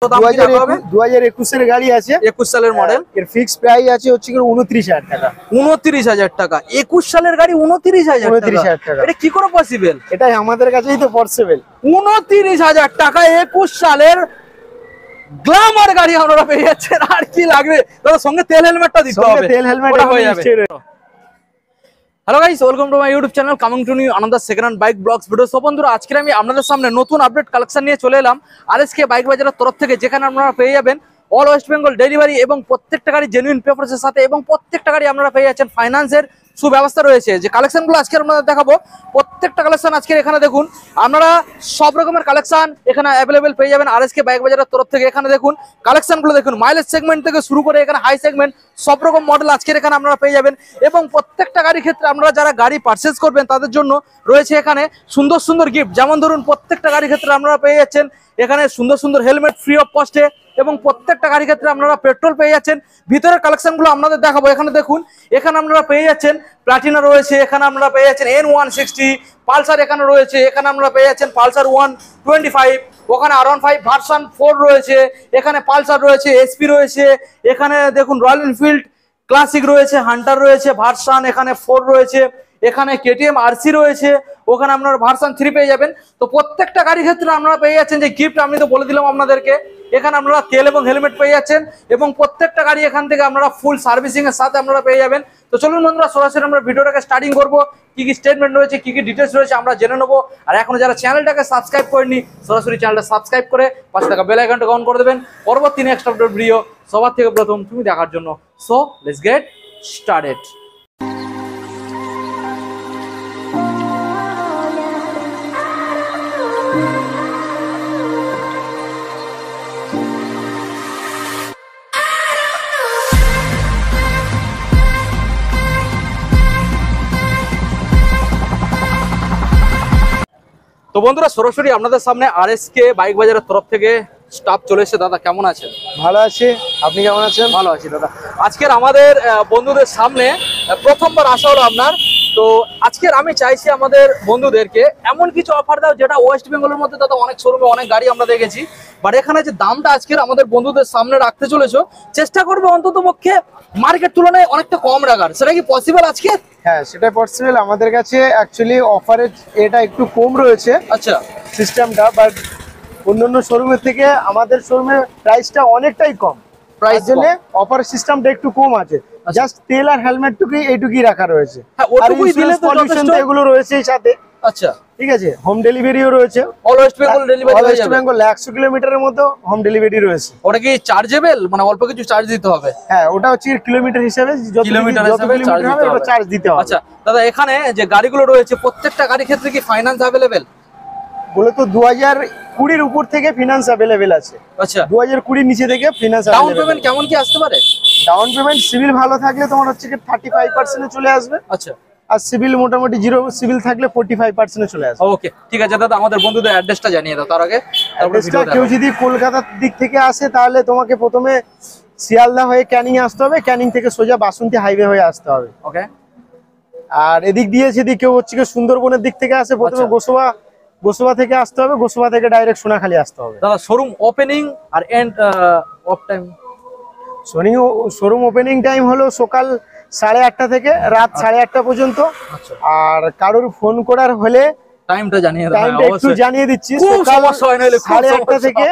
2021 এর গাড়ি আছে, 21 সালের মডেল। এর ফিক্স প্রাইস আছে হচ্ছে 29,000 টাকা। 29,000 টাকা। 21 সালের গাড়ি 29,000 টাকা। এটা কি করে পসিবল? এটাই আমাদের কাছেই তো পসিবল। 29,000 টাকা 21 সালের গ্ল্যামার গাড়ি আপনারা পেয়ে যাচ্ছেন। আর কি লাগবে দাদা? সঙ্গে তেল হেলমেটটা দিতে হবে। তেল হেলমেট হয়ে যাবে। Hello guys, welcome to my YouTube channel coming to new another second hand bike blogs video. So বন্ধুরা, আজকে আমি আপনাদের সামনে নতুন আপডেট কালেকশন নিয়ে চলে এলাম আরএসকে বাইক বাজারের তরফ থেকে, যেখানে আপনারা পেয়ে যাবেন অল ওয়েস্ট বেঙ্গল ডেলিভারি এবং প্রত্যেকটা গাড়ি জেনুইন পেপারসের সাথে, এবং প্রত্যেকটা গাড়ি আপনারা পেয়ে যাচ্ছেন ফাইন্যান্সের সুব্যবস্থা রয়েছে। যে কালেকশনগুলো আজকে আপনাদের দেখাবো, প্রত্যেকটা কালেকশন আজকে এখানে দেখুন আপনারা সব রকমের কালেকশন এখানে অ্যাভেলেবেল পেয়ে যাবেন আরএসকে বাইক বাজারের তরফ থেকে। এখানে দেখুন কালেকশনগুলো দেখুন, মাইলেজ সেগমেন্ট থেকে শুরু করে এখানে হাই সেগমেন্ট সব রকম মডেল আজকের এখানে আপনারা পেয়ে যাবেন। এবং প্রত্যেকটা গাড়ির ক্ষেত্রে আপনারা যারা গাড়ি পারচেজ করবেন তাদের জন্য রয়েছে এখানে সুন্দর সুন্দর গিফট। যেমন ধরুন, প্রত্যেকটা গাড়ির ক্ষেত্রে আপনারা পেয়ে যাচ্ছেন এখানে সুন্দর সুন্দর হেলমেট ফ্রি অফ কস্টে, এবং প্রত্যেকটা গাড়ির ক্ষেত্রে আপনারা পেট্রোল পেয়ে যাচ্ছেন। ভিতরের কালেকশনগুলো আপনাদের দেখাবো। এখানে দেখুন, এখানে আপনারা পেয়ে যাচ্ছেন প্লাটিনা রয়েছে, এখানে আপনারা পেয়ে যাচ্ছেন N160 পালসার এখানে রয়েছে, এখানে আপনারা পেয়ে যাচ্ছেন পালসার 125, ওখানে R15 ভার্সন 4 রয়েছে, এখানে পালসার রয়েছে, এসপি রয়েছে, এখানে দেখুন রয়্যাল এনফিল্ড ক্লাসিক রয়েছে, হান্টার রয়েছে ভার্সন এখানে 4 রয়েছে, এখানে কেটিএম আরসি রয়েছে, ওখানে আপনারা ভার্সন 3 পেয়ে যাবেন। তো প্রত্যেকটা গাড়ির ক্ষেত্রে আপনারা পেয়ে যাচ্ছেন যে গিফট আমি তো বলে দিলাম আপনাদেরকে। এখানে আপনারা তেল এবং হেলমেট পেয়ে যাচ্ছেন, এবং প্রত্যেকটা গাড়ি এখান থেকে আপনারা ফুল সার্ভিসিং এর সাথে আপনারা পেয়ে যাবেন। তো চলুন বন্ধুরা, সরাসরি আমরা ভিডিওটাকে স্টার্টিং করবো। কি কি স্টেটমেন্ট রয়েছে, কি কি ডিটেলস রয়েছে আমরা জেনে নেবো। আর এখন যারা চ্যানেলটাকে সাবস্ক্রাইব করেননি, সরাসরি চ্যানেলটা সাবস্ক্রাইব করে পাশে থাকা বেল আইকনটা অন করে দেবেন পরবর্তী নেক্সট আপডেট ভিডিও সবার থেকে প্রথম তুমি দেখার জন্য। So let's get started. তো বন্ধুরা, সরাসরি আপনাদের সামনে আরএসকে বাইক বাজারের তরফ থেকে স্টাফ চলে এসেছে। দাদা কেমন আছেন? ভালো আছি, আপনি কেমন আছেন? ভালো আছি দাদা। আজকের আমাদের বন্ধুদের সামনে প্রথমবার আসা হলো আপনার। তো আজকের আমি চাইছি আমাদের বন্ধুদেরকে এমন কিছু অফার দাও যেটা ওয়েস্ট বেঙ্গলের মধ্যে দাদা অনেক শোরুমে অনেক গাড়ি আমরা দেখেছি, বাট এখানে যে দামটা আজকের আমাদের বন্ধুদের সামনে রাখতে চলেছো, চেষ্টা করবো অন্তত পক্ষে মার্কেট তুলনায় অনেকটা কম রাখার। সেটা কি পসিবল আজকে? হ্যাঁ, সেটাই পসিবল। আমাদের কাছে অ্যাকচুয়ালি অফারের এটা একটু কম রয়েছে আচ্ছা সিস্টেমটা, বাট অন্যান্য শোরুমের থেকে আমাদের শোরুমের প্রাইসটা অনেকটাই কম। প্রাইস জন্য অফার সিস্টেমটা একটু কম আছে। জাস্ট তেল আর হেলমেটটুকুই এইটুকুই রাখা রয়েছে, আর ইন্স্যুরেন্স পলিউশন এগুলো রয়েছে সাথে। আচ্ছা ঠিক আছে, হোম ডেলিভারিও রয়েছে। অল ওয়েস্ট বেঙ্গল ডেলিভারি হয়ে যাবে। বেঙ্গল 100 কিলোমিটারের মধ্যে হোম ডেলিভারি রয়েছে। ওটা কি চার্জেবল, মানে অল্প কিছু চার্জ দিতে হবে? হ্যাঁ, ওটা হচ্ছে কিলোমিটার হিসাবে, যত কিলোমিটার হবে ওটা চার্জ দিতে হবে। আচ্ছা দাদা, এখানে যে গাড়িগুলো রয়েছে প্রত্যেকটা গাড়ির ক্ষেত্রে কি ফাইন্যান্স अवेलेबल? বলে তো 2020 এর উপর থেকে ফিনান্স अवेलेबल আছে। আচ্ছা, 2020 এর নিচে থেকে ফিনান্স ডাউন পেমেন্ট কেমন কি আসতে পারে? ডাউন পেমেন্ট সিভিল ভালো থাকলে তোমার হচ্ছে কি 35% এ চলে আসবে। আচ্ছা, আর সিভিল মোটামুটি জিরো সিভিল থাকলে 45% এ চলে আসবে। ওকে ঠিক আছে দাদা, আমাদের বন্ধুদের অ্যাড্রেসটা জানিয়ে দাও তার আগে। অ্যাড্রেসটা কেউ যদি কলকাতার দিক থেকে আসে তাহলে তোমাকে প্রথমে শিয়ালদা হয়ে ক্যানিং আসতে হবে, ক্যানিং থেকে সোজা বাসন্তী হাইওয়ে হয়ে আসতে হবে। ওকে। আর এদিক দিয়ে যদি কেউ হচ্ছে কি সুন্দরবনের দিক থেকে আসে, প্রথমে গোসবা থেকে আসতে হবে, গোসবা থেকে ডাইরেক্ট সোনাখালি আসতে হবে। দাদা শোরুম ওপেনিং আর end of time? Showroom opening time হলো সকাল 8:30 থেকে রাত 8:30 পর্যন্ত। আর কারোর ফোন করার হলে টাইমটা জানিয়ে দাও। টাইমটা একটু জানিয়ে দিচ্ছি, সকাল 8:30 থেকে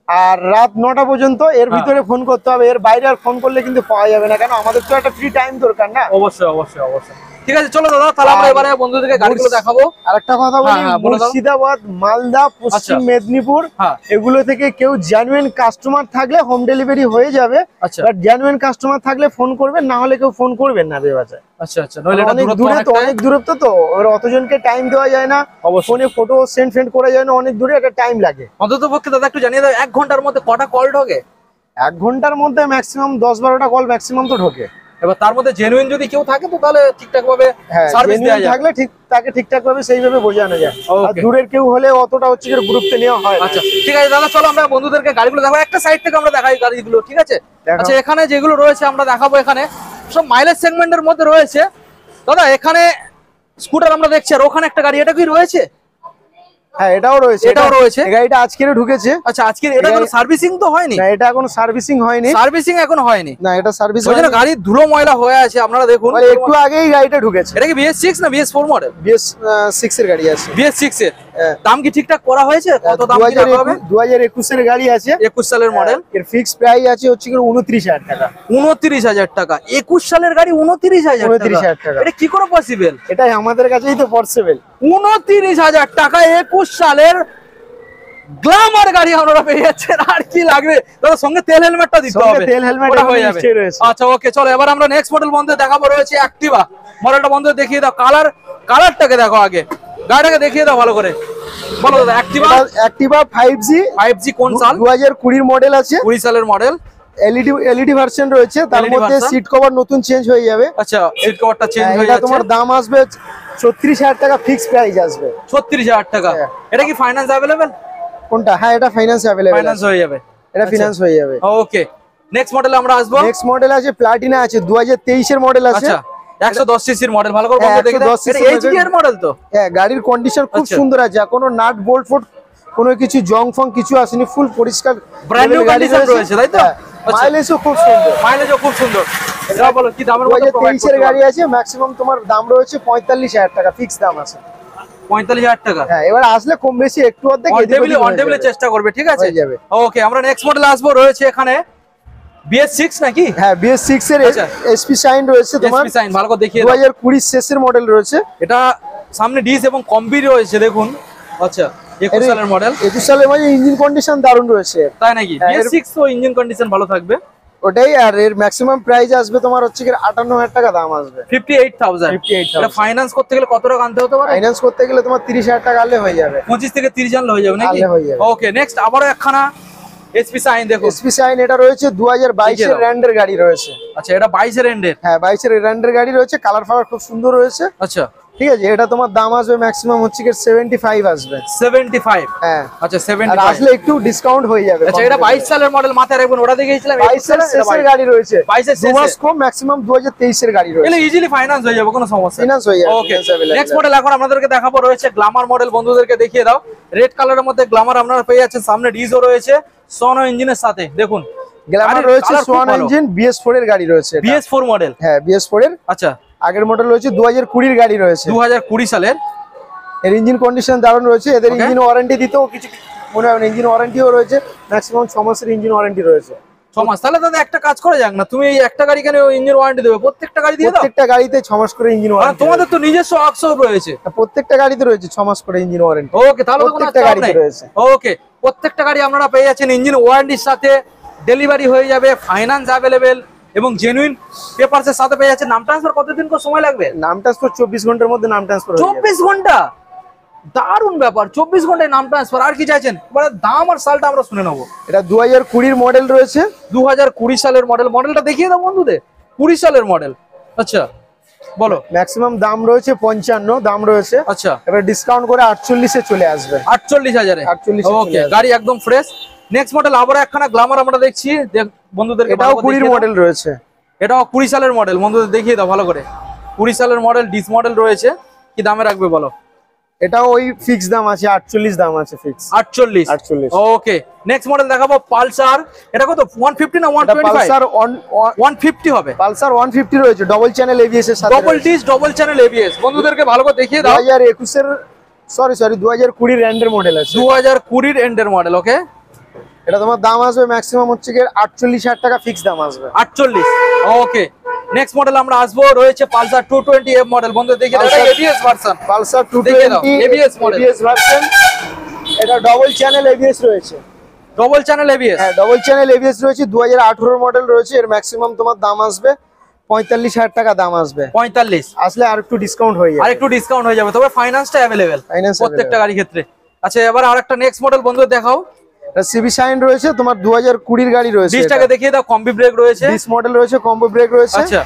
আর রাত 9টা পর্যন্ত। এর ভিতরে ফোন করতে হবে, এর বাইরে আর ফোন করলে কিন্তু পাওয়া যাবে না, কেন আমাদের তো একটা ফ্রি টাইম দরকার না। অবশ্যই অবশ্যই অবশ্যই। ঠিক আছে, চলো দাদা তাহলে আমরা এবারে বন্ধুদেরকে গাড়িগুলো দেখাবো। আরেকটা কথা বলি, মুর্শিদাবাদ, মালদা, পশ্চিম মেদিনীপুর এগুলো থেকে কেউ জেনুইন কাস্টমার থাকলে হোম ডেলিভারি হয়ে যাবে। বাট জেনুইন কাস্টমার থাকলে ফোন করবেন, না হলে কেউ ফোন করবেন না বেবাচায়। আচ্ছা আচ্ছা, নইলে এটা অনেক দূরত্ব তো, অতজনকে টাইম দেওয়া যায় না, ফোনে ফটো সেন্ড করা যায় না, অনেক দূরে একটা টাইম লাগে। অন্তত পক্ষে দাদা একটু জানিয়ে দাও 1 ঘন্টার মধ্যে কটা কল ঢোকে? 1 ঘন্টার মধ্যে ম্যাক্সিমাম 10-12টা কল ম্যাক্সিমাম তো ঢোকে। এবার তার মধ্যে জেনুইন যদি কেউ থাকে তো তাহলে ঠিকঠাক ভাবে সার্ভিস দেয়া যায়, থাকলে তাকে ঠিকঠাক ভাবে সেইভাবে বোঝানো যায়। আর দূরের কেউ হলে অতটা হচ্ছে গুরুত্ব নেওয়া হয়। আচ্ছা ঠিক আছে দাদা, চলো আমরা বন্ধুদেরকে গাড়িগুলো দেখাবো। একটা সাইড থেকে আমরা দেখাই গাড়িগুলো, ঠিক আছে? আচ্ছা, এখানে যেগুলো রয়েছে আমরা দেখাবো, এখানে সব মাইলেজ সেগমেন্টের মধ্যে রয়েছে। দাদা এখানে স্কুটার আমরা দেখছি, আর ওখানে একটা গাড়ি, এটা কি রয়েছে? হ্যাঁ এটাও রয়েছে, এটাও রয়েছে। এই গাড়িটা আজকের ঢুকেছে। আচ্ছা আজকে এটা কোনো সার্ভিসিং তো হয়নি? না এটা এখনো সার্ভিসিং হয়নি। সার্ভিসিং এখনো হয়নি? না এটা সার্ভিস ওই জন্য গাড়ির ধুলো ময়লা হয়ে আছে, আপনারা দেখুন একটু আগেই গাড়িটা ঢুকেছে। এটা কি BS6 না BS4 মডেল? BS6 এর গাড়ি আছে। BS6 এর হ্যাঁ। দাম কি ঠিকঠাক করা হয়েছে? কত দাম কি রাখা হবে? 2021 এর গাড়ি আছে, 21 সালের মডেল। এর ফিক্স প্রাইস আছে হচ্ছে 29,000 টাকা। 29,000 টাকা? 21 সালের গাড়ি 29,000 টাকা। এটা কি করে পসিবল? এটাই আমাদের কাছেই তো পসিবল। 29,000 টাকা 21 সালের গ্ল্যামার গাড়ি আপনারা পেয়ে যাচ্ছেন। আর কি লাগবে? তার সঙ্গে তেল হেলমেটটা দিতে হবে। তেল হেলমেট হয়ে যাবে। আচ্ছা ওকে, চলো এবার আমরা নেক্সট মডেল বন্ধু দেখাবো, রয়েছে অ্যাক্টিভা মডেলটা। বন্ধু দেখিয়ে দাও, কালারটাকে দেখো, আগে গাড়িটাকে দেখিয়ে দাও ভালো করে। বলো দাদা, অ্যাক্টিভা 5G কোন সাল? 2020 এর মডেল আছে। 20 সালের মডেল। এলইডি ভার্সন রয়েছে, তার মধ্যে সিট কভার নতুন চেঞ্জ হয়ে যাবে। আচ্ছা, সিট কভারটা চেঞ্জ হয়ে যাচ্ছে। তোমার দাম আসবে 36,000 টাকা, ফিক্স প্রাইস আসবে 36,000 টাকা। এটা কি ফাইন্যান্স अवेलेबल? কোনটা? হ্যাঁ এটা ফাইন্যান্স अवेलेबल, ফাইন্যান্স হয়ে যাবে। এটা ফিনান্স হয়ে যাবে। ওকে, নেক্সট মডেল আমরা আসবো। নেক্সট মডেল আছে প্লাটিনা আছে, 2023 এর মডেল আছে। আচ্ছা, 110 সিসির মডেল। ভালো করে বন্ধু দেখে দাও, এটা এইচডি এর মডেল তো? হ্যাঁ, গাড়ির কন্ডিশন খুব সুন্দর আছে, কোনো নাট বোল্ট ফোল্ট কোনো কিছু জং ফং কিছু আসেনি, ফুল পরিষ্কার ব্র্যান্ড নিউ কন্ডিশন রয়েছে, তাই তো? মাইলেজও খুব সুন্দর। মাইলেজও খুব সুন্দর। এটা বলো কি দামের মধ্যে প্রোভাইড 2023 এর গাড়ি আছে, ম্যাক্সিমাম তোমার দাম রয়েছে 45,000 টাকা, ফিক্স দাম আছে 45,000 টাকা। হ্যাঁ, এবার আসলে কম বেশি একটু অর্ধেক অন টেবিলে চেষ্টা করবে, ঠিক আছে? হয়ে যাবে। ওকে, আমরা নেক্সট মডেল আসবো, রয়েছে এখানে BS6 নাকি? হ্যাঁ, BS6 এর এসপি শাইন রয়েছে তোমার। এসপি শাইন ভালো করে দেখিয়ে দাও। 2020 শেষের মডেল রয়েছে। এটা সামনে ডিস এবং কম্বি রয়েছে, দেখুন। আচ্ছা, 21 সালের মডেল। 21 সালের মধ্যে ইঞ্জিন কন্ডিশন দারুণ রয়েছে, তাই নাকি? BS6 তো ইঞ্জিন কন্ডিশন ভালো থাকবে। ওটাই। আর এর ম্যাক্সিমাম প্রাইস আসবে তোমার হচ্ছে 58,000 টাকা দাম আসবে। 58,000। এটা ফাইন্যান্স করতে গেলে কত টাকা আনতে হতে পারে? ফাইন্যান্স করতে গেলে তোমার 30,000 টাকা আনলে হয়ে যাবে। 25 থেকে 30 জানলে হয়ে যাবে নাকি? আনলে হয়ে যাবে। ওকে, নেক্সট আবারো একখানা এসপি শাইন দেখো। এসপি শাইন এটা রয়েছে 2022 এর র্যান্ডের গাড়ি রয়েছে। আচ্ছা, এটা 22 এর এন্ডের? হ্যাঁ, 22 এর র্যান্ডের গাড়ি রয়েছে, কালার ফালার খুব সুন্দর রয়েছে। আচ্ছা ঠিক আছে, এটা তোমার দাম আসবে ম্যাক্সিমাম হচ্ছে 75 আসবে। 75? হ্যাঁ। আচ্ছা, আর 75 আসলে একটু ডিসকাউন্ট হয়ে যাবে। আচ্ছা, এটা 22 সালের মডেল, মাথায় রাখবেন। ওটা দেখিয়েছিলাম 22 এর শেষের গাড়ি রয়েছে, 22 এর 2 মাস কম, ম্যাক্সিমাম 2023 এর গাড়ি রয়েছে। এলে ইজিলি ফাইন্যান্স হয়ে যাবে, কোনো সমস্যা নেই। ফাইন্যান্স হয়ে যাবে। ওকে, নেক্সট মডেল এখন আপনাদেরকে দেখাবো, রয়েছে গ্ল্যামার মডেল। বন্ধুদেরকে দেখিয়ে দাও, রেড কালারের মধ্যে গ্ল্যামার আপনারা পেয়ে যাচ্ছেন। সামনে ডিজো রয়েছে সোনো ইঞ্জিনের সাথে, দেখুন। গ্ল্যামার রয়েছে সোনো ইঞ্জিন, BS4 এর গাড়ি রয়েছে। BS4 model? হ্যাঁ, BS4 এর। আচ্ছা, আগের মডেল রয়েছে 2020 এর গাড়ি রয়েছে। 2020 সালের। এর ইঞ্জিন কন্ডিশন দারুণ রয়েছে। এদের ইঞ্জিন ওয়ারেন্টি দিতেও কিছু মনে হয় না, ইঞ্জিন ওয়ারেন্টিও রয়েছে, ম্যাক্সিমাম 6 মাসের ইঞ্জিন ওয়ারেন্টি রয়েছে। 6 মাস? তাহলে দাদা একটা কাজ করে যাক না, তুমি এই একটা গাড়ি কেন ইঞ্জিন ওয়ারেন্টি দেবে? প্রত্যেকটা গাড়ি দিয়ে দাও। প্রত্যেকটা গাড়িতে 6 মাস করে ইঞ্জিন ওয়ারেন্টি। তোমাদের তো নিজস্ব ওয়ার্কশপ রয়েছে। প্রত্যেকটা গাড়িতে রয়েছে 6 মাস করে ইঞ্জিন ওয়ারেন্টি। ওকে, তাহলে তো কোনো চাপ নেই। ওকে, প্রত্যেকটা গাড়ি আপনারা পেয়ে যাচ্ছেন ইঞ্জিন ওয়ারেন্টির সাথে, ডেলিভারি হয়ে যাবে, ফাইন্যান্স अवेलेबल এবং জেনুইন পেপারসের সাথে পেয়ে যাচ্ছেন। নাম ট্রান্সফার কতদিন করে সময় লাগবে? নাম ট্রান্সফার 24 ঘন্টার মধ্যে নাম ট্রান্সফার হয়ে যাবে। 24 ঘন্টা? দারুণ ব্যাপার, 24 ঘন্টায় নাম ট্রান্সফার। আর কি চাইছেন? এবারে দাম আর সালটা আমরা শুনে নেবো। এটা 2020 এর মডেল রয়েছে। 2020 সালের মডেল। মডেলটা দেখিয়ে দাও বন্ধুদের, 20 সালের মডেল। আচ্ছা বলো। ম্যাক্সিমাম দাম রয়েছে 55 দাম রয়েছে। আচ্ছা, এবার ডিসকাউন্ট করে 48 এ চলে আসবে। 48,000 এ? 48 ওকে, গাড়ি একদম ফ্রেশ। নেক্সট মডেল আবার একখানা গ্ল্যামার আমরা দেখছি বন্ধুদের। এটাও 20 মডেল রয়েছে। এটাও 20 সালের মডেল। বন্ধুদের দেখিয়ে দাও ভালো করে। 20 সালের মডেল, ডিস মডেল রয়েছে। কি দামে রাখবে বলো? এটাও ওই ফিক্স দাম আছে, 48 দাম আছে ফিক্স। 48? ওকে, নেক্সট মডেল দেখাবো পালসার। এটা কত, 150 না 125? পালসার 150 হবে। পালসার 150 রয়েছে, ডবল চ্যানেল এবিএস এর সাথে, double disc double channel ABS. বন্ধুদেরকে ভালো করে দেখিয়ে দাও। 2021 এর সরি 2020 এর এন্ডের মডেল আছে। 2020 এর এন্ডের মডেল। ওকে, এটা তোমার দাম আসবে ম্যাক্সিমাম হচ্ছে 48,000 টাকা ফিক্স দাম আসবে। 48? ওকে, নেক্সট মডেল আমরা আসবো, রয়েছে পালসার 220 মডেল। বন্ধু দেখিয়ে দাও, এটা ABS version. Pulsar 220 ABS model, ABS version. এটা ডবল চ্যানেল এবিএস রয়েছে। Double channel ABS? হ্যাঁ, ডবল চ্যানেল এবিএস রয়েছে, 2018 মডেল রয়েছে। এর ম্যাক্সিমাম তোমার দাম আসবে 45,000 টাকা দাম আসবে। 45? আসলে আর একটু ডিসকাউন্ট হয়ে যাবে। আর একটু ডিসকাউন্ট হয়ে যাবে, তবে ফাইন্যান্সটা अवेलेबल প্রত্যেকটা গাড়ির ক্ষেত্রে। আচ্ছা, এবার আরেকটা নেক্সট মডেল বন্ধু দেখাও। এটা সিবি শাইন রয়েছে তোমার, 2020 এর গাড়ি রয়েছে। ডিসটাকে দেখিয়ে দাও, কম্বি ব্রেক রয়েছে, ডিস মডেল রয়েছে, কম্বো ব্রেক রয়েছে। আচ্ছা,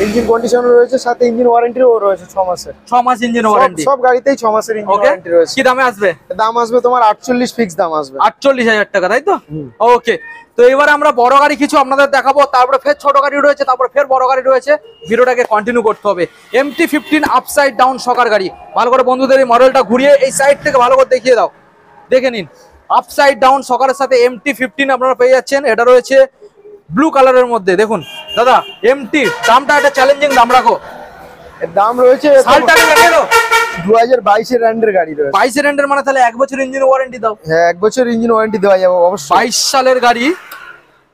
ইঞ্জিন কন্ডিশন রয়েছে, সাথে ইঞ্জিন ওয়ারেন্টিও রয়েছে 6 মাসের। 6 মাস ইঞ্জিন ওয়ারেন্টি, সব গাড়িতেই 6 মাসের ইঞ্জিন ওয়ারেন্টি রয়েছে। কি দামে আসবে? দাম আসবে তোমার 48 ফিক্স দাম আসবে, 48,000 টাকা, তাই তো? ওকে, তো এবারে আমরা বড় গাড়ি কিছু আপনাদের দেখাবো, তারপরে ফের ছোট গাড়ি রয়েছে, তারপরে ফের বড় গাড়ি রয়েছে। ভিডিওটাকে কন্টিনিউ করতে হবে। MT-15 আপসাইড ডাউন শকার গাড়ি, ভালো করে বন্ধুদের এই মডেলটা ঘুরিয়ে এই সাইড থেকে ভালো করে দেখিয়ে দাও, দেখে নিন। আপসাইড ডাউন শকারের সাথে MT-15 আপনারা পেয়ে যাচ্ছেন। এটা রয়েছে ব্লু কালারের মধ্যে। দেখুন দাদা, MT দামটা একটা চ্যালেঞ্জিং দাম রাখো। এর দাম রয়েছে সালটাকে দেখে দাও, 2022 এর র্যান্ডের গাড়ি রয়েছে। 22 এর রেন্ডের মানে তাহলে 1 বছর ইঞ্জিন ওয়ারেন্টি দাও। হ্যাঁ, 1 বছর ইঞ্জিন ওয়ারেন্টি দেওয়া যাবে অবশ্যই। 22 সালের গাড়ি,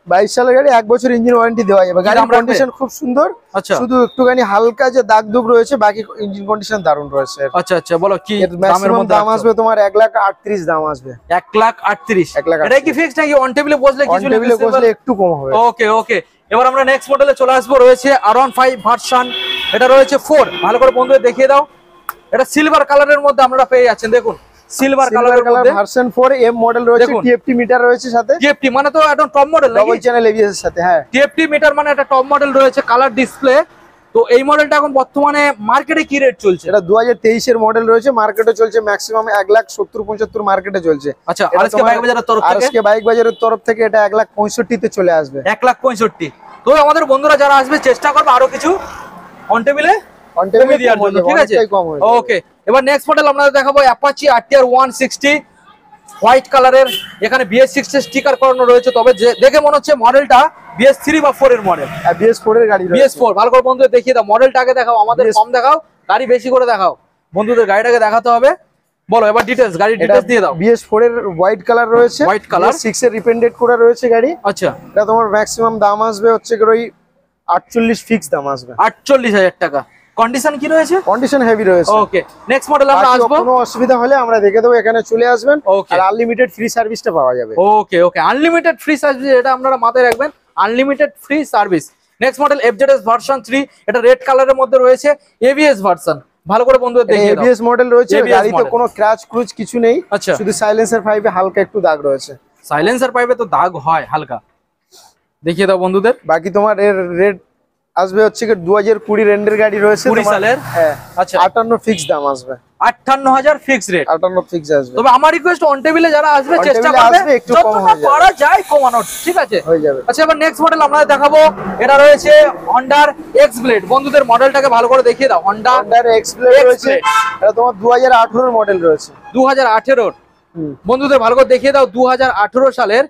22 সালের গাড়ি 1 বছর ইঞ্জিন ওয়ারেন্টি দেওয়া যাবে। গাড়ির দাম রাখবে? কন্ডিশন খুব সুন্দর, আচ্ছা শুধু একটুখানি হালকা যে দাগ দুগ রয়েছে, বাকি ইঞ্জিন কন্ডিশন দারুণ রয়েছে। আচ্ছা আচ্ছা, বলো কি এর দামের ম্যাক্সিমাম মধ্যে দাম আসবে তোমার 1,38,000 দাম আসবে। 1,38,000। 1,38,000 এটা কি ফিক্সড নাকি অন টেবিলে বসলে অন কিছু টেবিলে বসলে একটু কম হবে। ওকে ওকে, এবার আমরা নেক্সট মডেলে চলে আসবো। রয়েছে R15 ভার্সন, এটা রয়েছে 4। ভালো করে বন্ধুদের দেখিয়ে দাও। এটা সিলভার কালারের মধ্যে আপনারা পেয়ে যাচ্ছেন। দেখুন সিলভার কালারের মধ্যে ভার্সন 4 এম মডেল রয়েছে, TFT মিটার রয়েছে সাথে। TFT মানে তো একদম টপ মডেল নাকি? ডবল চ্যানেল ABS এর সাথে। হ্যাঁ, TFT মিটার মানে একটা টপ মডেল রয়েছে, কালার ডিসপ্লে। তো এই মডেলটা এখন বর্তমানে মার্কেটে কি রেট চলছে? এটা 2023 এর মডেল রয়েছে, মার্কেটে চলছে ম্যাক্সিমাম 1,70,75 মার্কেটে চলছে। আচ্ছা, আরএসকে বাইক বাজারের তরফ থেকে, আরএসকে বাইক বাজারের তরফ থেকে এটা 1,65,000 তে চলে আসবে। 1,65,000। তো আমাদের বন্ধুরা যারা আসবে চেষ্টা করবে আরো কিছু অন টেবিলে অন টেবিলে দেওয়ার জন্য, ঠিক আছে? কম হবে। ওকে, এবার নেক্সট মডেল আপনাদের দেখাবো অ্যাপাচি RTR 160 হোয়াইট কালারের। এখানে BS6 এর স্টিকার করানো রয়েছে, তবে দেখে মনে হচ্ছে মডেলটা BS3 বা 4 এর মডেল। BS4 এর গাড়ি রয়েছে। BS4 ভালো করে বন্ধুদের দেখিয়ে দাও। মডেলটা আগে দেখাও, আমাদের কম দেখাও, গাড়ি বেশি করে দেখাও। বন্ধুদের গাড়িটাকে দেখাতে হবে। বলো এবার ডিটেইলস, গাড়ির ডিটেইলস দিয়ে দাও। BS4 এর হোয়াইট কালার রয়েছে, হোয়াইট কালার, BS6 এর রিপেন্ডেড করা রয়েছে গাড়ি। আচ্ছা, এটা তোমার ম্যাক্সিমাম দাম আসবে হচ্ছে ওই 48 ফিক্স দাম আসবে। 48,000 টাকা। কন্ডিশন কি রয়েছে? কন্ডিশন হেভি রয়েছে। ওকে, নেক্সট মডেল আমরা আসবো। কোনো অসুবিধা হলে আমরা দেখে দেবো, এখানে চলে আসবেন। Okay. আর আনলিমিটেড ফ্রি সার্ভিসটা পাওয়া যাবে। ওকে ওকে, আনলিমিটেড ফ্রি সার্ভিস, এটা আপনারা মাথায় রাখবেন, unlimited free service. Next model FZS version 3, এটা রেড কালারের মধ্যে রয়েছে, ABS ভার্সন। ভালো করে বন্ধুদের দেখিয়ে দাও। ABS মডেল রয়েছে, ABS গাড়িতে model। কোনো ক্র্যাচ ক্রুজ কিছু নেই, আচ্ছা, শুধু সাইলেন্সার পাইপে হালকা একটু দাগ রয়েছে। সাইলেন্সার পাইপে তো দাগ হয় হালকা, দেখিয়ে দাও বন্ধুদের। বাকি তোমার এর রেড আসবে হচ্ছে 2020 রেন্ডের গাড়ি রয়েছে 20 সালের। হ্যাঁ, আচ্ছা, 58 ফিক্স দাম আসবে। 58,000 ফিক্স রেট। 58 ফিক্স আসবে। তবে আমার রিকোয়েস্ট অন টেবিলে যারা আসবে On চেষ্টা table এ করবে আসবে, একটু কম যতটা হয়ে যাবে। পারা যায় কমানোর, ঠিক আছে? হয়ে যাবে। আচ্ছা, এবার নেক্সট মডেল আপনাদের দেখাবো। এটা রয়েছে হন্ডার X ব্লেড। বন্ধুদের মডেলটাকে ভালো করে দেখিয়ে দাও। হন্ডার X ব্লেড রয়েছে, এটা তোমার 2018 মডেল রয়েছে। 2018। বন্ধুদের ভালো করে দেখিয়ে দাও, 2018 সালের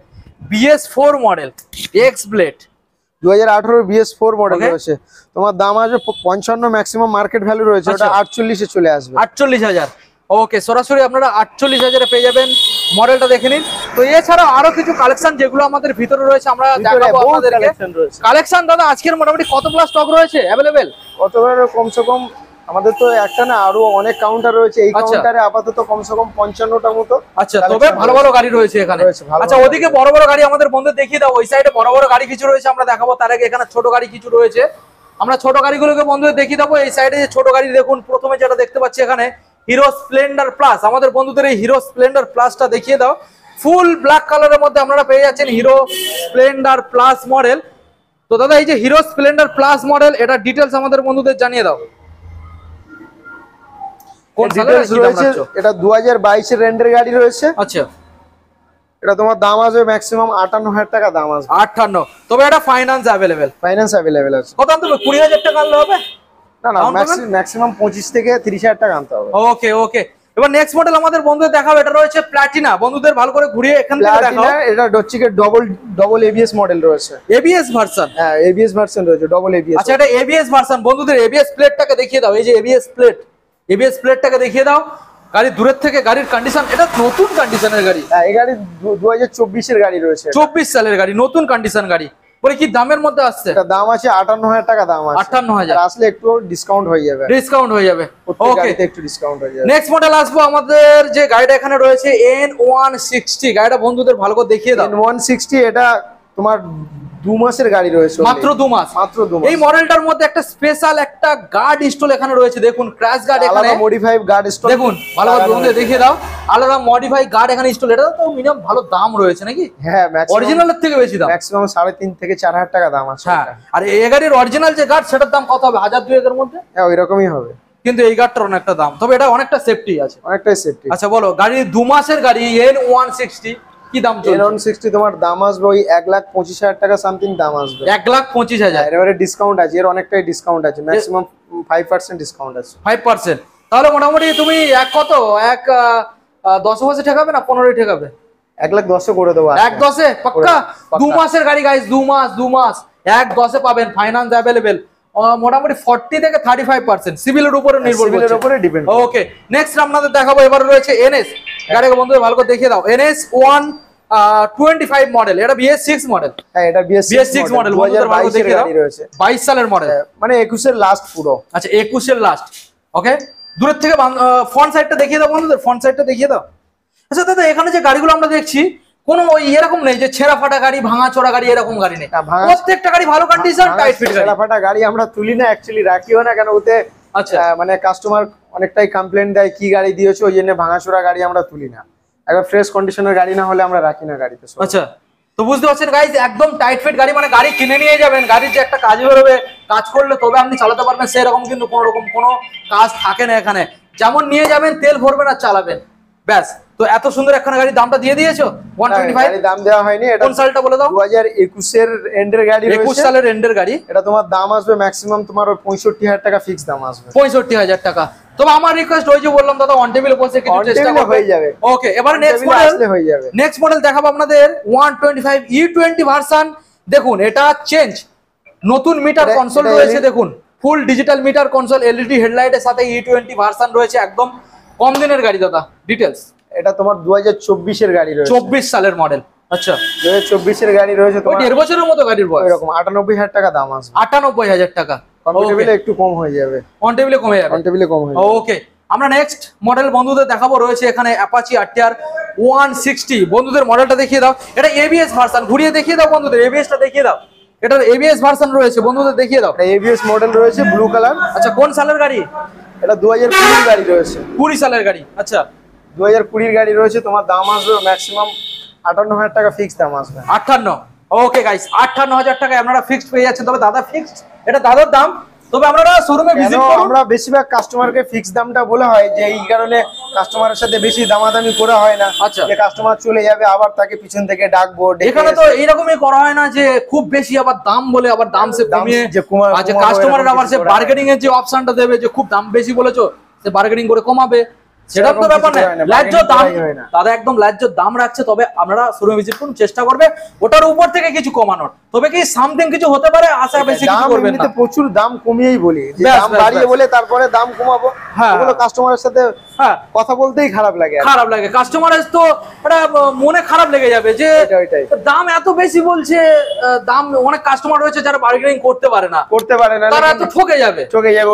BS4 model X blade. 2018 BS4 model Okay. রয়েছে, তোমার দাম আসবে 55, ম্যাক্সিমাম মার্কেট ভ্যালু রয়েছে, ওটা আচ্ছা। 48 এ চলে আসবে। 48,000। ওকে, সরাসরি আপনারা 48,000 পেয়ে যাবেন। মডেলটা দেখে নিন। তো এছাড়াও আরো কিছু কালেকশন যেগুলো আমাদের ভিতরে রয়েছে আমরা দেখাবো আপনাদেরকে। কালেকশন দাদা আজকের মোটামুটি কত প্লাস স্টক রয়েছে অ্যাভেলেবেল? কতবার কমসে কম আমাদের তো একটা না, আরো অনেক কাউন্টার রয়েছে। এই আচ্ছা। কাউন্টারে আপাতত কমসে কম 55টা মতো। আচ্ছা, তবে ভালো ভালো গাড়ি রয়েছে এখানে। আচ্ছা, ওদিকে বড় বড় গাড়ি আমাদের বন্ধু দেখিয়ে দাও। ওই সাইডে বড় বড় গাড়ি কিছু রয়েছে, আমরা দেখাবো। তার আগে এখানে ছোট গাড়ি কিছু রয়েছে, আমরা ছোট গাড়িগুলোকে বন্ধুদের দেখিয়ে দেবো। এই সাইডে যে ছোট গাড়ি দেখুন, প্রথমে যেটা দেখতে পাচ্ছি এখানে হিরো স্প্লেন্ডার প্লাস। আমাদের বন্ধুদের এই হিরো স্প্লেন্ডার প্লাসটা দেখিয়ে দাও। ফুল ব্ল্যাক কালারের মধ্যে আপনারা পেয়ে যাচ্ছেন হিরো স্প্লেন্ডার প্লাস মডেল। তো দাদা এই যে হিরো স্প্লেন্ডার প্লাস মডেল, এটা ডিটেলস আমাদের বন্ধুদের জানিয়ে দাও। কোন সালের রয়েছে? এটা 2022 এর রেন্ডের গাড়ি রয়েছে। আচ্ছা, এটা তোমার দাম আসবে ম্যাক্সিমাম 58,000 টাকা দাম আসবে। 58। তবে এটা ফাইন্যান্স অ্যাভেলেবেল। ফাইন্যান্স अवेलेबल আছে। কত আনতে হবে? 20,000 টাকা আনলে হবে? না না, ম্যাক্সিমাম 25 থেকে 30,000 টাকা আনতে হবে। ওকে ওকে, এবার নেক্সট মডেল আমাদের বন্ধুদের দেখাও। এটা রয়েছে প্লাটিনা। বন্ধুদের ভালো করে ঘুরিয়ে এখান থেকে দেখাও। প্লাটিনা, এটা হচ্ছে ডবল ABS মডেল রয়েছে। ABS version. হ্যাঁ, ABS ভার্সন রয়েছে, ডবল ABS। আচ্ছা, এটা ABS ভার্সন। বন্ধুদের ABS প্লেটটাকে দেখিয়ে দাও। এই যে ABS প্লেটটাকে দেখিয়ে দাও। গাড়ি দূরের থেকে, গাড়ির কন্ডিশন, এটা নতুন কন্ডিশনের গাড়ি। হ্যাঁ, এই গাড়ি 2024 এর গাড়ি রয়েছে। 24 সালের গাড়ি, নতুন কন্ডিশন গাড়ি। পরে কি দামের মধ্যে আসছে? এটা দাম আছে 58,000 টাকা দাম আছে। 58,000 আর আসলে একটু ডিসকাউন্ট হয়ে যাবে। ডিসকাউন্ট হয়ে যাবে। প্রত্যেক ওকে, গাড়িতে একটু ডিসকাউন্ট হয়ে যাবে। নেক্সট মডেল আসবো। আমাদের যে গাড়িটা এখানে রয়েছে N160। গাড়িটা বন্ধুদের ভালো করে দেখিয়ে দাও। N160 এটা তোমার 2 মাসের গাড়ি রয়েছে। মাত্র 2 মাস। মাত্র 2 মাস। এই মডেলটার মধ্যে একটা স্পেশাল একটা প্রত্যেকটা গার্ড স্টল এখানে রয়েছে, দেখুন ক্র্যাশ গার্ড এখানে মডিফাইড গার্ড স্টল দেখুন, ভালো করে বন্ধুদের দেখিয়ে দাও, আলাদা মডিফাই গার্ড এখানে স্টল। এটা তো মিনিমাম ভালো দাম রয়েছে নাকি? হ্যাঁ, অরিজিনালের থেকে বেশি দাম, ম্যাক্সিমাম 3.5 থেকে 4,000 টাকা দাম আছে। হ্যাঁ, আর এই গাড়ির অরিজিনাল যে গার্ড সেটার দাম কত হবে? 1,000-2,000 এর মধ্যে? হ্যাঁ, ওই রকমই হবে, কিন্তু এই গাড়িটার অনেকটা দাম, তবে এটা অনেকটা সেফটি আছে, অনেকটাই সেফটি। আচ্ছা বলো, গাড়ির 2 মাসের গাড়ি N160 কি দাম চলছে? N160 তোমার দাম আসবে ওই 1,25,000 টাকা সামথিং দাম আসবে। 1,25,000। এবারে ডিসকাউন্ট আছে, এর অনেকটাই ডিসকাউন্ট আছে, ম্যাক্সিমাম 5% ডিসকাউন্ট আছে। 5%? তাহলে মোটামুটি তুমি কত 10 বছর ঠেকাবে না 15 ঠেকাবে? 1,10,000 করে দেবো। 1,10,000 পাক্কা? 2 মাসের গাড়ি গাইস, 2 মাস 1,10,000 পাবেন, ফাইন্যান্স অ্যাভেলেবেল, মোটামুটি 40 থেকে 35% সিভিলের উপরে নির্ভর করছে, সিভিলের উপরে ডিপেন্ড। ওকে, নেক্সট আপনাদের দেখাবো, এবারে রয়েছে NS গাড়িকে বন্ধুদের ভালো করে দেখিয়ে দাও। NS 125 মডেল, এটা BS6 মডেল। হ্যাঁ, এটা BS6 মডেল, 2022 এর গাড়ি রয়েছে, 22 সালের মডেল, মানে 21 এর লাস্ট পুরো। আচ্ছা 21 এর লাস্ট। ওকে, দূরের থেকে ফ্রন্ট সাইডটা দেখিয়ে দাও বন্ধুদের, ফ্রন্ট সাইডটা দেখিয়ে দাও। আচ্ছা দাদা, এখানে যে গাড়িগুলো আমরা দেখছি কোনো ওই এরকম নেই যে ছেঁড়া ফাটা গাড়ি, ভাঙা চোরা গাড়ি, এরকম গাড়ি নেই, প্রত্যেকটা গাড়ি ভালো কন্ডিশন, টাইট ফিট গাড়ি। ছেঁড়া ফাটা গাড়ি আমরা তুলি না, অ্যাকচুয়ালি রাখিও না, কেন ওতে আচ্ছা মানে কাস্টমার অনেকটাই কমপ্লেইন দেয় কি গাড়ি দিয়েছো, ওই জন্য ভাঙাচোরা গাড়ি আমরা তুলি না। একবার ফ্রেশ কন্ডিশনের গাড়ি না হলে আমরা রাখি না গাড়িতে। আচ্ছা, তো বুঝতে পারছেন গাইজ, একদম টাইট ফিট গাড়ি, মানে গাড়ি কিনে নিয়ে যাবেন, গাড়ির যে একটা কাজ বেরোবে, কাজ করলে তবে আপনি চালাতে পারবেন, সেরকম কিন্তু কোনো রকম কোনো কাজ থাকে না এখানে। যেমন নিয়ে যাবেন, তেল ভরবেন আর চালাবেন, ব্যাস। তো এত সুন্দর একখানা গাড়ি, দামটা দিয়ে দিয়েছো 125? দাম দেওয়া হয়নি, এটা কোন সালটা বলে দাও? 2021 এর এন্ডের গাড়ি, 21 সালের এন্ডের গাড়ি। এটা তোমার দাম আসবে ম্যাক্সিমাম তোমার 65,000 টাকা ফিক্স দাম আসবে। 65,000 টাকা। তবে আমার রিকোয়েস্ট, ওই যে বললাম দাদা, অন টেবিলে বসে কিছু চেষ্টা করবে, হয়ে যাবে। ওকে, এবারে নেক্সট মডেল হয়ে যাবে। নেক্সট মডেল দেখাবো আপনাদের 125 E20 ভার্সন। দেখুন, এটা চেঞ্জ, নতুন মিটার কনসোল রয়েছে, দেখুন full digital meter console, LED হেডলাইটের সাথে E20 ভার্সন রয়েছে, একদম কম দিনের গাড়ি দাদা। ডিটেইলস, এটা তোমার 2024 এর গাড়ি রয়েছে, 24 সালের মডেল। আচ্ছা, 2024 এর গাড়ি রয়েছে, তোমার 1.5 বছরের মতো গাড়ির বয়স, এরকম 98,000 টাকা দাম আসবে। 98,000 টাকা, কমফোর্টেবল একটু কম হয়ে যাবে, অন টেবিলে কমে যাবে, অন টেবিলে কম হয়ে যাবে। ওকে, আমরা নেক্সট মডেল বন্ধুদের দেখাবো, রয়েছে এখানে অ্যাপাচি RTR 160। বন্ধুদের মডেলটা দেখিয়ে দাও, এটা ABS ভার্সন, ঘুরিয়ে দেখিয়ে দাও বন্ধুদের, ABS টা দেখিয়ে দাও, এটার ABS ভার্সন রয়েছে, বন্ধুদের দেখিয়ে দাও। এটা ABS মডেল রয়েছে, ব্লু কালার। আচ্ছা, কোন সালের গাড়ি? এটা 2020 এর গাড়ি রয়েছে, 20 সালের গাড়ি। আচ্ছা, 2020 এর গাড়ি রয়েছে, তোমার দাম আসবে ম্যাক্সিমাম 58,000 টাকা ফিক্স দাম আসবে। 58? ওকে গাইস, 58,000 টাকায় আপনারা ফিক্সড পেয়ে যাচ্ছেন। তবে দাদা ফিক্সড, এটা দাদার দাম, তবে আপনারা শোরুমে ভিজিট করুন। আমরা বেশিরভাগ কাস্টমারকে ফিক্স দামটা বলা হয়, যে এই কারণে কাস্টমারের সাথে বেশি দামাদামি করা হয় না। আচ্ছা, যে কাস্টমার চলে যাবে, আবার তাকে পিছন থেকে ডাকবো। এখানে তো এইরকমই করা হয় না যে খুব বেশি আবার দাম বলে আবার দাম সে কমিয়ে, আচ্ছা কাস্টমারের আবার সে বার্গেনিং এর যে অপশনটা দেবে, যে খুব দাম বেশি বলেছো, সে বার্গেনিং করে কমাবে, সেটা তো ব্যাপার না। ন্যায্য দাম দাদা, একদম ন্যায্য দাম রাখছে, তবে আমরা শোরুমে ভিজিট করুন, চেষ্টা করবে ওটার উপর থেকে কিছু কমানোর, তবে কি সামথিং কিছু হতে পারে, আশা বেশি কিছু করবেন না। প্রচুর দাম কমিয়েই বলি, যে দাম বাড়িয়ে বলে তারপরে দাম কমাবো, ওগুলো কাস্টমারের সাথে কথা বলতেই খারাপ লাগে, কাস্টমারের তো এটা মনে খারাপ লেগে যাবে যে দাম এত বেশি বলছে। দাম, অনেক কাস্টমার রয়েছে যারা বার্গেনিং করতে পারে না, তারা তো ঠকে যাবে,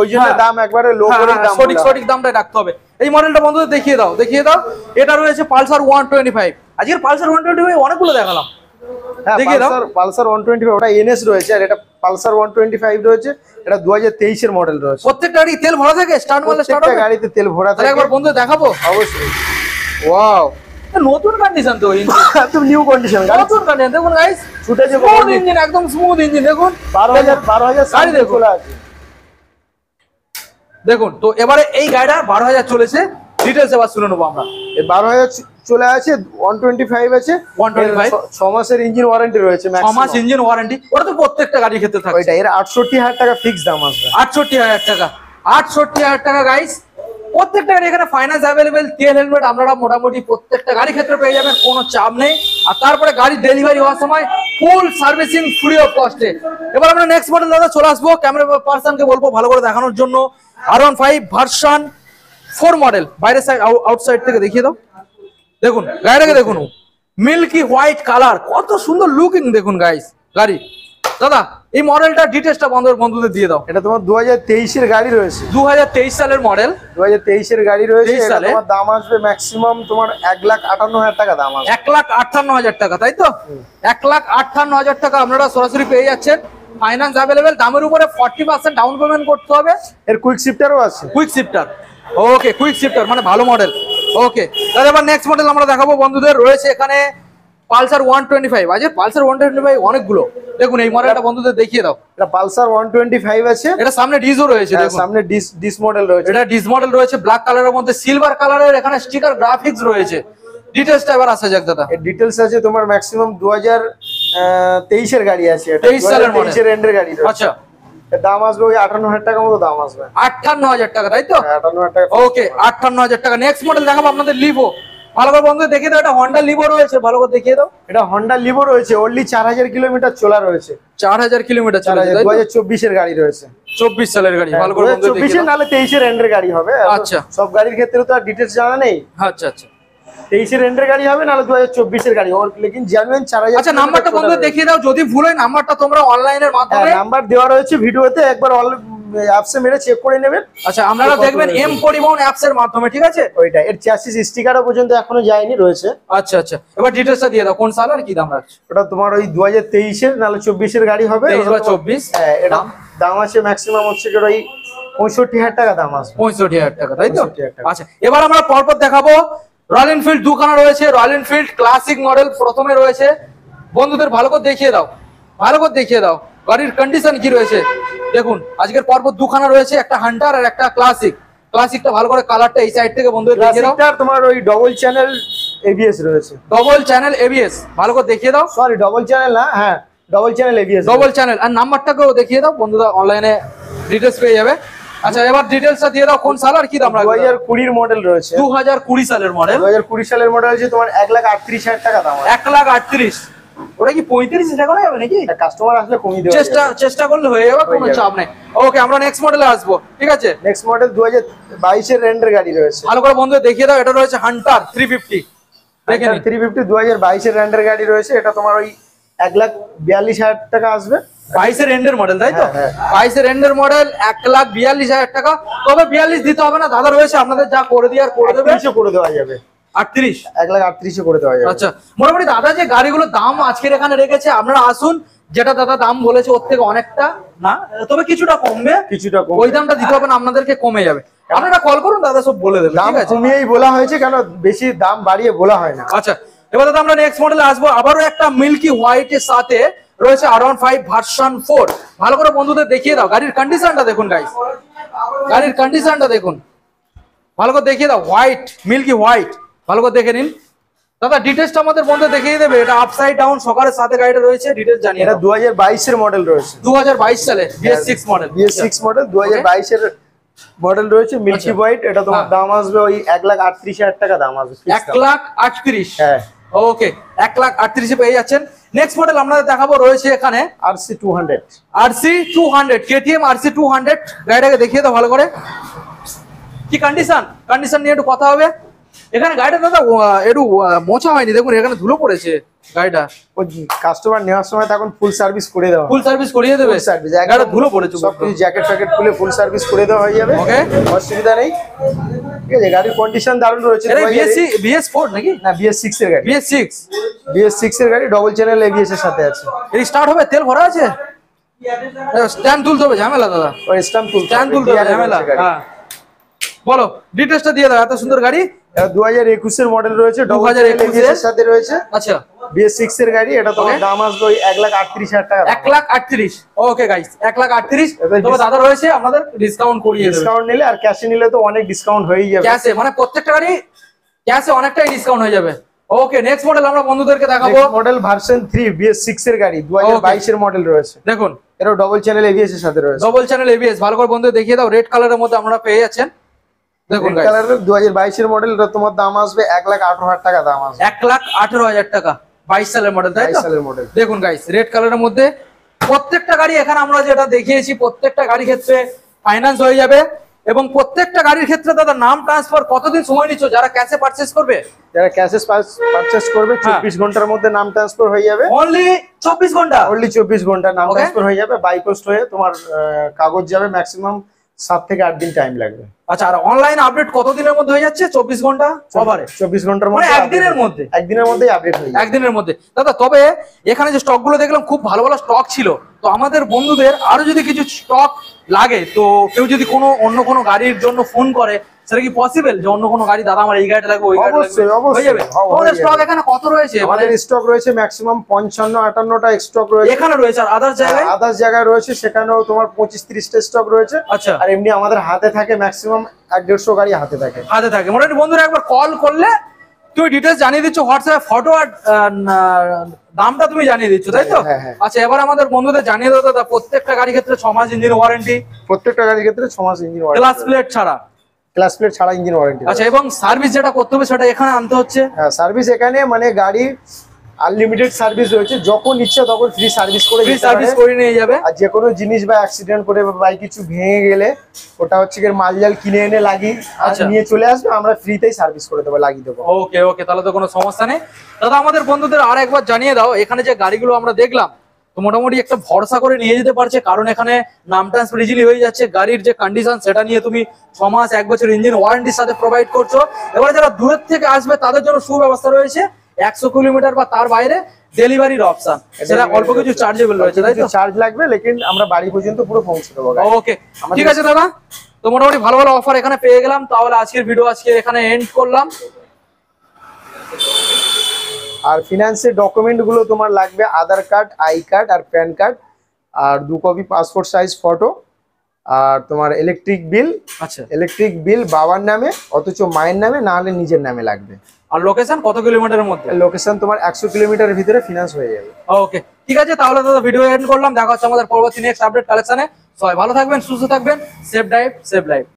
ওই জন্য দাম একবারে লো করে দাম, সঠিক দামটাই রাখতে হবে। এই মডেলটা বন্ধুদের দেখিয়ে দাও, এটা রয়েছে পালসার 125। আজকের পালসার 125 অনেকগুলো দেখালাম, দেখিয়ে দাও। পালসার 125 ওটা NS রয়েছে, আর এটা পালসার 125 রয়েছে, এটা 2023 এর মডেল রয়েছে। প্রত্যেকটা গাড়ি তেল ভরা থাকে, স্টার্ট মারলে স্টার্ট হবে, গাড়িতে তেল ভরা থাকে। একবার বন্ধুদের দেখাবো, অবশ্যই। ওয়াও, নতুন কন্ডিশন তো, একদম নিউ কন্ডিশন, নতুন কন্ডিশন। দেখুন গাইস, ছুটেছে স্মুথ ইঞ্জিন, একদম স্মুথ ইঞ্জিন। দেখুন 12,000 গাড়ি দেখুন, দেখুন। তো এবারে এই গাড়িটা 12,000 চলেছে, ডিটেইলস এবার শুনে নেবো আমরা। এই 12,000 চলে আছে, 125 আছে, 125 6 মাসের ইঞ্জিন ওয়ারেন্টি রয়েছে, 6 মাস ইঞ্জিন ওয়ারেন্টি, ওটা তো প্রত্যেকটা গাড়ির ক্ষেত্রে থাকে। ওইটা এর 68,000 টাকা ফিক্স দাম আসবে। 68,000 টাকা, 68,000 টাকা গাইস। প্রত্যেকটা গাড়ি এখানে ফাইন্যান্স অ্যাভেলেবেল, তেল হেলমেট আপনারা মোটামুটি প্রত্যেকটা গাড়ির ক্ষেত্রে পেয়ে যাবেন, কোনো চাপ নেই। আর তারপরে গাড়ি ডেলিভারি হওয়ার সময় ফুল সার্ভিসিং ফ্রি অফ কস্টে। এবার আমরা নেক্সট মডেল দাদা চলে আসবো, ক্যামেরা পার্সনকে বলবো ভালো করে দেখানোর জন্য। R15 ভার্সন 4 মডেল, বাইরের সাইড আউটসাইড থেকে দেখিয়ে দাও। দেখুন গাড়িটাকে দেখুন, মিল্কি হোয়াইট কালার, কত সুন্দর লুকিং দেখুন গাইস গাড়ি। দাদা এই মডেলটা ডিটেইলসটা বন্ধুদের দিয়ে দাও। এটা তোমার 2023 এর গাড়ি রয়েছে, 2023 সালের মডেল, 2023 এর গাড়ি রয়েছে। এটা তোমার দাম আসবে ম্যাক্সিমাম তোমার 1,58,000 টাকা দাম আসবে। 1,58,000 টাকা, তাই তো? 1,58,000 টাকা আপনারা সরাসরি পেয়ে যাচ্ছেন ফাইন্যান্স অ্যাভেলেবেল, দামের উপরে 40% ডাউন পেমেন্ট করতে হবে। এর কুইক শিফটারও আছে। কুইক শিফটার, ওকে কুইক শিফটার মানে ভালো মডেল। ওকে তাহলে এবার নেক্সট মডেল আমরা দেখাবো বন্ধুদের। রয়েছে এখানে পালসার 125। আজ পালসার 125 অনেকগুলো, দেখুন এই মডেলটা বন্ধুদের দেখিয়ে দাও। এটা পালসার 125 আছে, এটা সামনে ডিজও রয়েছে, দেখুন সামনে ডিস মডেল রয়েছে। এটা ডিস মডেল রয়েছে ব্ল্যাক কালারের মধ্যে, সিলভার কালারের এখানে স্টিকার গ্রাফিক্স রয়েছে। ডিটেইলসটা এবার আসা যাক দাদা। এর ডিটেইলস আছে তোমার ম্যাক্সিমাম 2023 এর গাড়ি আছে, এটা 23 সালের মডেল, 23 এর এন্ডের গাড়ি রয়েছে। আচ্ছা এর দাম আসবে ওই 58000 টাকা মতো দাম আসবে। 58000 টাকা, তাই তো? 58000 টাকা। ওকে 58000 টাকা। নেক্সট মডেল দেখাবো আপনাদের লিভো। ভালো করে বন্ধু দেখিয়ে দাও, এটা হন্ডা লিভো রয়েছে, ভালো করে দেখিয়ে দাও। এটা হন্ডা লিভো রয়েছে, অনলি 4000 কিলোমিটার চলা রয়েছে। 4000 কিলোমিটার চলেছে, 2024 এর গাড়ি রয়েছে। 24 সালের গাড়ি, ভালো করে বন্ধু 24 দেখিয়ে এর দাও। নালে 23 এর এন্ডের গাড়ি হবে। আচ্ছা। সব গাড়ির ক্ষেত্রে তো আর ডিটেইলস জানা নেই। আচ্ছা আচ্ছা 23 এর এন্ডের গাড়ি হবে, নালে 2024 এর গাড়ি হবে, লেকিন জেনুইন 4000। আচ্ছা নাম্বারটা বন্ধু দেখিয়ে দাও, যদি ভুল হয় নাম্বারটা তোমরা অনলাইনের মাধ্যমে, নাম্বার দেওয়া রয়েছে ভিডিওতে, একবার অ্যাপসে মেরে চেক করে নেবেন। আচ্ছা আপনারা দেখবেন এম পরিবহন অ্যাপস এর মাধ্যমে, ঠিক আছে? ওইটা এর চ্যাসিস স্টিকারও পর্যন্ত এখনো যায়নি, রয়েছে। আচ্ছা আচ্ছা এবার ডিটেইলসটা দিয়ে দাও, কোন সাল আর কি দাম রাখছো? ওটা তোমার ওই 2023 এর নালে 24 এর গাড়ি হবে। 23 বা 24। হ্যাঁ, এটা দাম আছে ম্যাক্সিমাম হচ্ছে কি ওই 65000 টাকা দাম আসবে। 65000 টাকা, তাই তো? 65000 টাকা। আচ্ছা এবার আমরা পরপর দেখাবো। রয়্যাল এনফিল্ড দুখানা রয়েছে, রয়্যাল এনফিল্ড ক্লাসিক মডেল প্রথমে রয়েছে। বন্ধুদের ভালো করে দেখিয়ে দাও, ভালো করে দেখিয়ে দাও গাড়ির কন্ডিশন কি রয়েছে। দেখুন আজকের পরপর দুখানা রয়েছে, একটা হান্টার আর একটা ক্লাসিক। ক্লাসিকটা ভালো করে কালারটা এই সাইড থেকে বন্ধুদের দেখিয়ে দাও। ক্লাসিকটার তোমার ওই ডবল চ্যানেল এবিএস রয়েছে। ডবল চ্যানেল এবিএস, ভালো করে দেখিয়ে দাও। সরি ডবল চ্যানেল না, হ্যাঁ double channel ABS. Double channel, আর নাম্বারটাকেও দেখিয়ে দাও, বন্ধুরা অনলাইনে ডিটেইলস পেয়ে যাবে। আচ্ছা এবার ডিটেইলসটা দিয়ে দাও, কোন সাল আর কি দাম রাখবে? 2020 এর মডেল রয়েছে। 2020 সালের মডেল। 2020 সালের মডেল আছে তোমার 1,38,000 টাকা দাম আছে। 1,38,000। ওটা কি 35 টাকা যাবে নাকি? কাস্টমার আসলে কমিয়ে দেবে। চেষ্টা করলে হয়ে যাবে, কোনো চাপ নেই। ওকে আমরা নেক্সট মডেলে আসবো, ঠিক আছে? নেক্সট মডেল 2022 এর রেন্ডের গাড়ি রয়েছে। ভালো করে বন্ধু দেখিয়ে দাও, এটা রয়েছে হান্টার 350। দেখেন 350 2022 এর রেন্ডের গাড়ি রয়েছে। এটা তোমার ওই 1,42,000 টাকা আসবে। 22 এর এন্ডের মডেল, তাই তো? হ্যাঁ, 22 এর এন্ডের মডেল 1,42,000 টাকা। তবে 42 দিতে হবে না, দাদা রয়েছে আপনাদের যা করে দিয়ে আর করে দেবে। 38 করে দেওয়া যাবে। 38, 1,38,000 করে দেওয়া যাবে। আচ্ছা মোটামুটি দাদা যে গাড়িগুলোর দাম আজকের এখানে রেখেছে, আপনারা আসুন, যেটা দাদা দাম বলেছে ওর থেকে অনেকটা না, তবে কিছুটা কমবে, কিছুটা কম। ওই দামটা দিতে হবে না, আপনাদেরকে কমে যাবে। আপনারা কল করুন, দাদা সব বলে দেবে, দাম ঠিক আছে? কমিয়েই বলা হয়েছে, কেন বেশি দাম বাড়িয়ে বলা হয় না। আচ্ছা এবার দাদা আমরা নেক্সট মডেলে আসবো। আবারও একটা মিল্কি হোয়াইট এর সাথে রয়েছে R15 ভার্সন 4। ভালো করে বন্ধুদের দেখিয়ে দাও, গাড়ির কন্ডিশনটা দেখুন গাইস, গাড়ির কন্ডিশনটা দেখুন, ভালো করে দেখিয়ে দাও। হোয়াইট, মিল্কি হোয়াইট, ভালো করে দেখে নিন। দাদা ডিটেইলসটা আমাদের বন্ধু দেখিয়ে দেবে। এটা আপসাইড ডাউন সকালের সাথে গাড়িটা রয়েছে, ডিটেইলস জানিয়ে এটা দাও। 2022 এর মডেল রয়েছে। 2022 সালে BS6 মডেল। BS6 মডেল 2022 এর মডেল রয়েছে, মিল্কি হোয়াইট। এটা তোমার দাম আসবে ওই 1,38,000 টাকা দাম আসবে। 1,38,000। হ্যাঁ ওকে 1,38,000 এ পেয়ে যাচ্ছেন। নেক্সট মডেল আপনাদের দেখাবো, রয়েছে এখানে RC 200। RC 200, KTM RC 200। গাড়িটাকে দেখিয়ে দাও ভালো করে, কি কন্ডিশন নিয়ে একটু কথা হবে। এখানে গাড়িটা দাদা একটু মোছা হয়নি, দেখুন এখানে ধুলো পড়েছে গাড়িটা। ওই কাস্টমার নেওয়ার সময় তখন ফুল সার্ভিস করে দেওয়া। ফুল সার্ভিস করিয়ে দেবে, সার্ভিস গাড়িটা ধুলো পড়েছে। সব কিছু জ্যাকেট ফ্যাকেট খুলে ফুল সার্ভিস করে দেওয়া হয়ে যাবে। ওকে অসুবিধা নেই, ঠিক আছে। গাড়ির কন্ডিশন দারুণ রয়েছে। এটা BS4 নাকি? না, BS6 এর গাড়ি। BS6 এর গাড়ি, ডবল চ্যানেল এবিএস এর সাথে আছে। এর স্টার্ট হবে, তেল ভরা আছে, স্ট্যান্ড তুলতে হবে, ঝামেলা দাদা, ওই স্ট্যাম্প স্ট্যান্ড তুলতে হবে, ঝামেলা। হ্যাঁ বলো ডিটেইলসটা দিয়ে দাও, এত সুন্দর গাড়ি। 2021 এর মডেল রয়েছে, ডবল 2021 চ্যানেল এবিএস এর সাথে রয়েছে। আচ্ছা BS6 এর গাড়ি। এটা তোমার দাম আসবে ওই 1,38,000 টাকা। 1,38,000। Okay guys 1,38,000। তবে দাদা রয়েছে আপনাদের ডিসকাউন্ট করিয়ে দেবে। ডিসকাউন্ট নিলে আর ক্যাশে নিলে তো অনেক ডিসকাউন্ট হয়েই যাবে। ক্যাশে মানে প্রত্যেকটা গাড়ি ক্যাশে অনেকটাই ডিসকাউন্ট হয়ে যাবে। ওকে নেক্সট মডেল আমরা বন্ধুদেরকে দেখাবো। মডেল ভার্সন 3 BS6 এর গাড়ি, 2022 এর মডেল রয়েছে। দেখুন এটা ডবল চ্যানেল এবিএস এর সাথে রয়েছে। ডবল চ্যানেল এবিএস, ভালো করে বন্ধু দেখিয়ে দাও। রেড কালারের মধ্যে আমরা পেয়ে যাচ্ছেন, দেখুন গাইস। কালারের 2022 এর মডেল। এটা তোমার দাম আসবে 1,18,000 টাকা দাম আসবে। 1,18,000 টাকা, 22 সালের মডেল, তাই তো? 22 সালের মডেল। দেখুন গাইস রেড কালারের মধ্যে প্রত্যেকটা গাড়ি এখানে আমরা যেটা দেখিয়েছি, প্রত্যেকটা গাড়ির ক্ষেত্রে ফাইন্যান্স হয়ে যাবে। এবং প্রত্যেকটা গাড়ির ক্ষেত্রে দাদা নাম ট্রান্সফার কতদিন সময় নিচ্ছ? যারা ক্যাশে পারচেজ করবে, যারা ক্যাশে পারচেজ করবে 24 ঘন্টার মধ্যে নাম ট্রান্সফার হয়ে যাবে। অনলি 24 ঘন্টা, অনলি 24 ঘন্টা নাম Okay. ট্রান্সফার হয়ে যাবে। বাই পোস্ট হয়ে তোমার কাগজ যাবে ম্যাক্সিমাম 7 থেকে 8 দিন টাইম লাগবে। আচ্ছা, আর অনলাইন আপডেট কতদিনের মধ্যে হয়ে যাচ্ছে? 24 ঘন্টা কভারে? 24 ঘন্টার মানে মধ্যে, একদিনের মধ্যে? একদিনের মধ্যেই আপডেট হয়ে যাবে। একদিনের মধ্যে। দাদা তবে এখানে যে স্টক গুলো দেখলাম খুব ভালো ভালো স্টক ছিল, তো আমাদের বন্ধুদের আরো যদি কিছু স্টক লাগে, তো কেউ যদি অন্য কোনো গাড়ির জন্য ফোন করে, সেটা কি পসিবল যে অন্য কোনো গাড়ি, দাদা আমার এই গাড়িটা লাগবে, ওই গাড়িটা লাগবে, অবশ্যই, অবশ্যই হয়ে যাবে? তোমাদের স্টক এখানে কত রয়েছে? আমাদের স্টক রয়েছে ম্যাক্সিমাম 55-58টা স্টক রয়েছে এখানে রয়েছে, আর আদার্স জায়গায়? আদার্স জায়গায় রয়েছে, সেখানেও তোমার 25-30টা স্টক রয়েছে। আচ্ছা। আর এমনি আমাদের হাতে থাকে ম্যাক্সিমাম 150 গাড়ি হাতে থাকে। মোটামুটি বন্ধুরা একবার কল করলে তুমি ডিটেলস জানিয়ে দিচ্ছ, হোয়াটসঅ্যাপে ফটো আর দামটা তুমি জানিয়ে দিচ্ছ, তাই তো? হ্যাঁ, হ্যাঁ। আচ্ছা, এবার আমাদের বন্ধুদের জানিয়ে দাও দাদা, প্রত্যেকটা গাড়ির ক্ষেত্রে 6 মাস ইঞ্জিন ওয়ারেন্টি, প্রত্যেকটা গাড়ির ক্ষেত্রে 6 মাস ইঞ্জিন ওয়ারেন্টি, ক্লাস প্লেট ছাড়া। ক্লাস প্লেট ছাড়া ইঞ্জিন ওয়ারেন্টি। আচ্ছা, এবং সার্ভিস যেটা করতে হবে সেটা এখানে আনতে হচ্ছে? হ্যাঁ, সার্ভিস এখানে মানে গাড়ি আনলিমিটেড সার্ভিস রয়েছে, যখন ইচ্ছা তখন ফ্রি সার্ভিস করে ফ্রি দিতে সার্ভিস পারে। করে নিয়ে যাবে। আর যে কোনো জিনিস বা অ্যাক্সিডেন্ট করে বা বাইক কিছু ভেঙে গেলে ওটা হচ্ছে কি মাল জাল কিনে এনে লাগিয়ে আর আচ্ছা। নিয়ে চলে আসবে, আমরা ফ্রিতেই সার্ভিস করে দেবো, লাগিয়ে দেবো। ওকে ওকে, তাহলে তো কোনো সমস্যা নেই। দাদা আমাদের বন্ধুদের আর একবার জানিয়ে দাও, এখানে যে গাড়িগুলো আমরা দেখলাম, তো মোটামুটি একটা ভরসা করে নিয়ে যেতে পারছে, কারণ এখানে নাম ট্রান্সফার ইজিলি হয়ে যাচ্ছে। গাড়ির যে কন্ডিশন সেটা নিয়ে তুমি 6 মাস 1 বছর ইঞ্জিন ওয়ারেন্টির সাথে প্রোভাইড করছো। এবারে যারা দূরের থেকে আসবে তাদের জন্য সুব্যবস্থা রয়েছে, 100 কিলোমিটার বা তার বাইরে ডেলিভারির অপশন, সেটা অল্প কিছু চার্জেবল রয়েছে, তাই তো? চার্জ লাগবে, লেকিন আমরা বাড়ি পর্যন্ত পুরো পৌঁছে দেবো। ওকে, ঠিক আছে দাদা, তো মোটামুটি ভালো ভালো অফার এখানে পেয়ে গেলাম। তাহলে আজকের ভিডিও এখানে এন্ড করলাম। আর ফিনান্সের ডকুমেন্ট গুলো তোমার লাগবে আধার কার্ড, আই কার্ড আর প্যান কার্ড, আর 2 কপি পাসপোর্ট সাইজ ফটো, আর তোমার ইলেকট্রিক বিল। আচ্ছা, ইলেকট্রিক বিল বাবার নামে অথচ মায়ের নামে, না হলে নিজের নামে লাগবে। আর লোকেশন কত কিলোমিটারের মধ্যে? লোকেশন তোমার 100 কিলোমিটারের ভিতরে ফিনান্স হয়ে যাবে। ওকে, ঠিক আছে, তাহলে দাদা ভিডিও এন্ড করলাম। দেখা হচ্ছে আমাদের পরবর্তী নেক্সট আপডেট কালেকশনে। সবাই ভালো থাকবেন, সুস্থ থাকবেন, সেফ ড্রাইভ সেফ লাইফ।